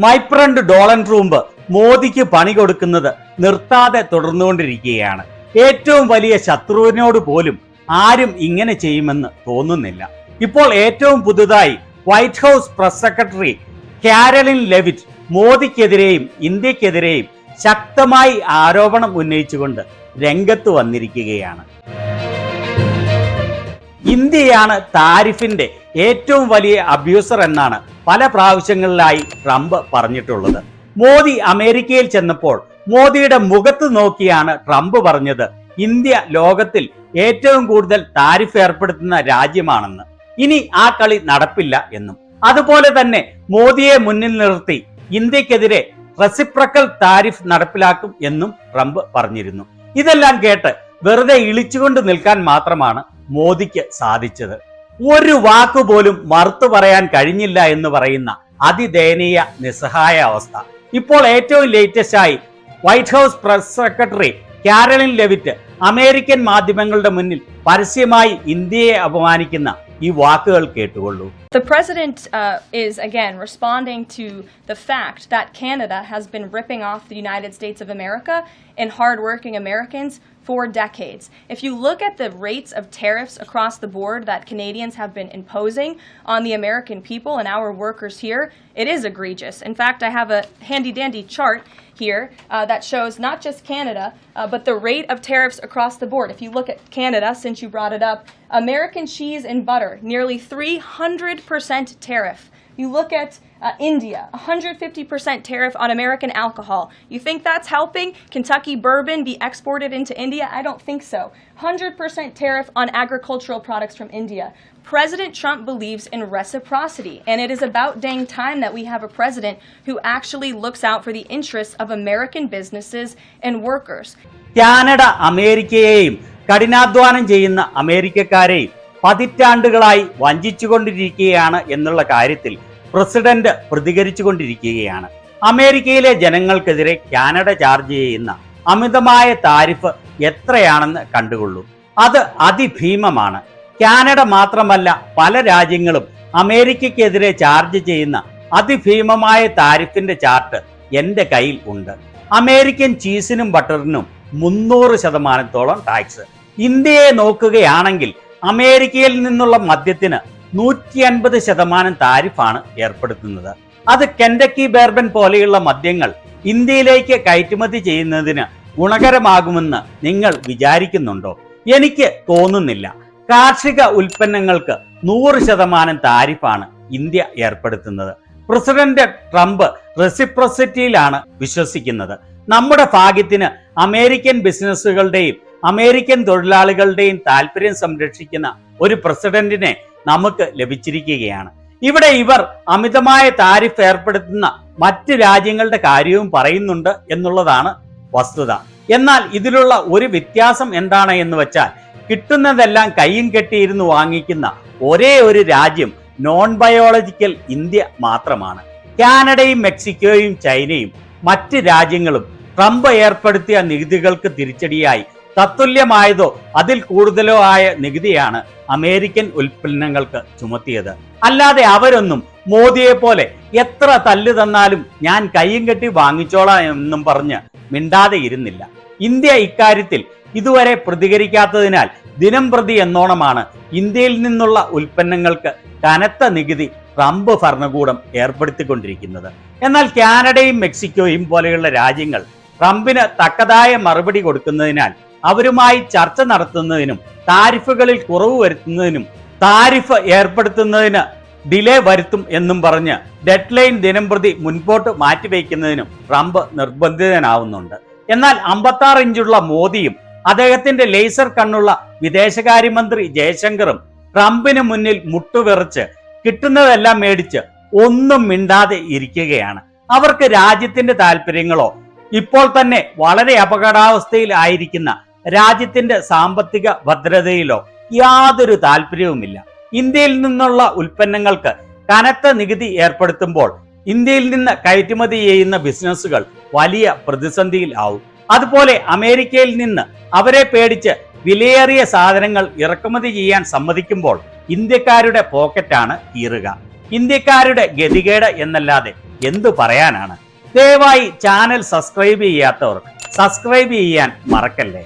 My friend Donald Trump മോദിക്ക് പണി കൊടുക്കുന്നത് നിർത്താതെ തുടർന്നുകൊണ്ടിരിക്കുകയാണ്. ഏറ്റവും വലിയ ശത്രുവിനോട് പോലും ആരും ഇങ്ങനെ ചെയ്യുമെന്ന് തോന്നുന്നില്ല. ഇപ്പോൾ ഏറ്റവും പുതുതായി White House press secretary Karoline Leavitt മോദിക്കെതിരെയും ഇന്ത്യക്കെതിരെയും ശക്തമായി ആരോപണം ഉന്നയിച്ചുകൊണ്ട് രംഗത്ത് വന്നിരിക്കുകയാണ്. ഇന്ത്യയാണ് താരിഫിന്റെ ഏറ്റവും വലിയ അബ്യൂസർ എന്നാണ് പല പ്രാവശ്യങ്ങളിലായി ട്രംപ് പറഞ്ഞിട്ടുള്ളത്. മോദി അമേരിക്കയിൽ ചെന്നപ്പോൾ മോദിയുടെ മുഖത്ത് നോക്കിയാണ് ട്രംപ് പറഞ്ഞത് ഇന്ത്യ ലോകത്തിൽ ഏറ്റവും കൂടുതൽ താരിഫ് ഏർപ്പെടുത്തുന്ന രാജ്യമാണെന്ന്. ഇനി ആ കളി നടപ്പില്ല എന്നും, അതുപോലെ തന്നെ മോദിയെ മുന്നിൽ നിർത്തി ഇന്ത്യക്കെതിരെ റെസിപ്രക്കൽ താരിഫ് നടപ്പിലാക്കും എന്നും ട്രംപ് പറഞ്ഞിരുന്നു. ഇതെല്ലാം കേട്ട് വെറുതെ ഇളിച്ചുകൊണ്ട് നിൽക്കാൻ മാത്രമാണ് മോദിക്ക് സാധിച്ചത്. ഒരു വാക്കുപോലും മറുത്തു പറയാൻ കഴിഞ്ഞില്ല എന്ന് പറയുന്ന അതിദയനീയ നിസ്സഹായ അവസ്ഥ. ഇപ്പോൾ ഏറ്റവും ലേറ്റസ്റ്റ് ആയി white House press secretary Karoline Leavitt American മാധ്യമങ്ങളുടെ മുന്നിൽ പരസ്യമായി ഇന്ത്യയെ അപമാനിക്കുന്ന ഈ വാക്കുകൾ കേട്ടുകൊള്ളൂ. The president is again responding to the fact that Canada has been ripping off the United States of America and hardworking Americans for decades. If you look at the rates of tariffs across the board that Canadians have been imposing on the American people and our workers here, it is egregious. In fact, I have a handy-dandy chart here that shows not just Canada, but the rate of tariffs across the board. If you look at Canada, since you brought it up, American cheese and butter, nearly 300% tariff. You look at India, 150% tariff on American alcohol. You think that's helping Kentucky bourbon be exported into India? I don't think so. 100% tariff on agricultural products from India. President Trump believes in reciprocity, and it is about dang time that we have a president who actually looks out for the interests of American businesses and workers. Canada അമേരിക്കയെയും കഠിനാധ്വാനം ചെയ്യുന്ന അമേരിക്കക്കാരെയും പതിറ്റാണ്ടുകളായി വഞ്ചിച്ചുകൊണ്ടിരിക്കുകയാണ് എന്നുള്ള കാര്യത്തിൽ president പ്രതികരിച്ചുകൊണ്ടിരിക്കുകയാണ്. അമേരിക്കയിലെ ജനങ്ങൾക്കെതിരെ Canada charge ചെയ്യുന്ന അമിതമായ tariff എത്രയാണെന്ന് കണ്ടുകൊള്ളൂ. അത് അതിഭീമമാണ്. കാനഡ മാത്രമല്ല, പല രാജ്യങ്ങളും അമേരിക്കയ്ക്കെതിരെ ചാർജ് ചെയ്യുന്ന അതിഭീമമായ താരിഫിന്റെ ചാർട്ട് എൻ്റെ കയ്യിൽ ഉണ്ട്. അമേരിക്കൻ ചീസിനും ബട്ടറിനും 300% ടാക്സ്. ഇന്ത്യയെ നോക്കുകയാണെങ്കിൽ അമേരിക്കയിൽ നിന്നുള്ള മദ്യത്തിന് 150% താരിഫാണ് ഏർപ്പെടുത്തുന്നത്. അത് കെൻഡക്കി ബോർബൺ പോലെയുള്ള മദ്യങ്ങൾ ഇന്ത്യയിലേക്ക് കയറ്റുമതി ചെയ്യുന്നതിന് ഗുണകരമാകുമെന്ന് നിങ്ങൾ വിചാരിക്കുന്നുണ്ടോ? എനിക്ക് തോന്നുന്നില്ല. കാർഷിക ഉൽപ്പന്നങ്ങൾക്ക് 100% താരിഫാണ് ഇന്ത്യ ഏർപ്പെടുത്തുന്നത്. പ്രസിഡന്റ് ട്രംപ് റെസിപ്രോസിറ്റിയിലാണ് വിശ്വസിക്കുന്നത്. നമ്മുടെ ഭാഗ്യത്തിന് അമേരിക്കൻ ബിസിനസ്സുകളുടെയും അമേരിക്കൻ തൊഴിലാളികളുടെയും താല്പര്യം സംരക്ഷിക്കുന്ന ഒരു പ്രസിഡന്റിനെ നമുക്ക് ലഭിച്ചിരിക്കുകയാണ്. ഇവിടെ ഇവർ അമിതമായ താരിഫ് ഏർപ്പെടുത്തുന്ന മറ്റ് രാജ്യങ്ങളുടെ കാര്യവും പറയുന്നുണ്ട് എന്നുള്ളതാണ് വസ്തുത. എന്നാൽ ഇതിലുള്ള ഒരു വ്യത്യാസം എന്താണ് എന്ന് വെച്ചാൽ, കിട്ടുന്നതെല്ലാം കയ്യും കെട്ടിയിരുന്ന് വാങ്ങിക്കുന്ന ഒരേ ഒരു രാജ്യം നോൺ ബയോളജിക്കൽ ഇന്ത്യ മാത്രമാണ്. കാനഡയും മെക്സിക്കോയും ചൈനയും മറ്റ് രാജ്യങ്ങളും ട്രംപ് ഏർപ്പെടുത്തിയ നികുതികൾക്ക് തിരിച്ചടിയായി തത്തുല്യമായതോ അതിൽ കൂടുതലോ ആയ നികുതിയാണ് അമേരിക്കൻ ഉൽപ്പന്നങ്ങൾക്ക് ചുമത്തിയത്. അല്ലാതെ അവരൊന്നും മോദിയെ പോലെ എത്ര തല്ല് തന്നാലും ഞാൻ കയ്യും കെട്ടി വാങ്ങിച്ചോളാം എന്നും പറഞ്ഞ് മിണ്ടാതെ ഇരുന്നില്ല. ഇന്ത്യ ഇക്കാര്യത്തിൽ ഇതുവരെ പ്രതികരിക്കാത്തതിനാൽ ദിനം പ്രതി എന്നോണമാണ് ഇന്ത്യയിൽ നിന്നുള്ള ഉൽപ്പന്നങ്ങൾക്ക് കനത്ത നികുതി ട്രംപ് ഭരണകൂടം ഏർപ്പെടുത്തിക്കൊണ്ടിരിക്കുന്നത്. എന്നാൽ കാനഡയും മെക്സിക്കോയും പോലെയുള്ള രാജ്യങ്ങൾ ട്രംപിന് തക്കതായ മറുപടി കൊടുക്കുന്നതിനാൽ അവരുമായി ചർച്ച നടത്തുന്നതിനും താരിഫുകളിൽ കുറവ് വരുത്തുന്നതിനും താരിഫ് ഏർപ്പെടുത്തുന്നതിന് ഡിലേ വരുത്തും എന്നും പറഞ്ഞ് ഡെഡ് ലൈൻ ദിനം പ്രതി മുൻപോട്ട് മാറ്റിവെക്കുന്നതിനും ട്രംപ് നിർബന്ധിതനാവുന്നുണ്ട്. എന്നാൽ 56 ഇഞ്ചുള്ള മോദിയും അദ്ദേഹത്തിന്റെ ലേസർ കണ്ണുള്ള വിദേശകാര്യമന്ത്രി ജയശങ്കറും ട്രംപിന് മുന്നിൽ മുട്ടുവിറച്ച് കിട്ടുന്നതെല്ലാം മേടിച്ച് ഒന്നും മിണ്ടാതെ ഇരിക്കുകയാണ്. അവർക്ക് രാജ്യത്തിന്റെ താല്പര്യങ്ങളോ ഇപ്പോൾ തന്നെ വളരെ അപകടാവസ്ഥയിൽ ആയിരിക്കുന്ന രാജ്യത്തിന്റെ സാമ്പത്തിക ഭദ്രതയിലോ യാതൊരു താല്പര്യവുമില്ല. ഇന്ത്യയിൽ നിന്നുള്ള ഉൽപ്പന്നങ്ങൾക്ക് കനത്ത നികുതി ഏർപ്പെടുത്തുമ്പോൾ ഇന്ത്യയിൽ നിന്ന് കയറ്റുമതി ചെയ്യുന്ന ബിസിനസ്സുകൾ വലിയ പ്രതിസന്ധിയിൽ ആവും. അതുപോലെ അമേരിക്കയിൽ നിന്ന് അവരെ പേടിച്ച് വിലയേറിയ സാധനങ്ങൾ ഇറക്കുമതി ചെയ്യാൻ സമ്മതിക്കുമ്പോൾ ഇന്ത്യക്കാരുടെ പോക്കറ്റാണ് കീറുക. ഇന്ത്യക്കാരുടെ ഗതികേട് എന്നല്ലാതെ എന്തു പറയാനാണ്. ദയവായി ചാനൽ സബ്സ്ക്രൈബ് ചെയ്യാത്തവർ സബ്സ്ക്രൈബ് ചെയ്യാൻ മറക്കല്ലേ.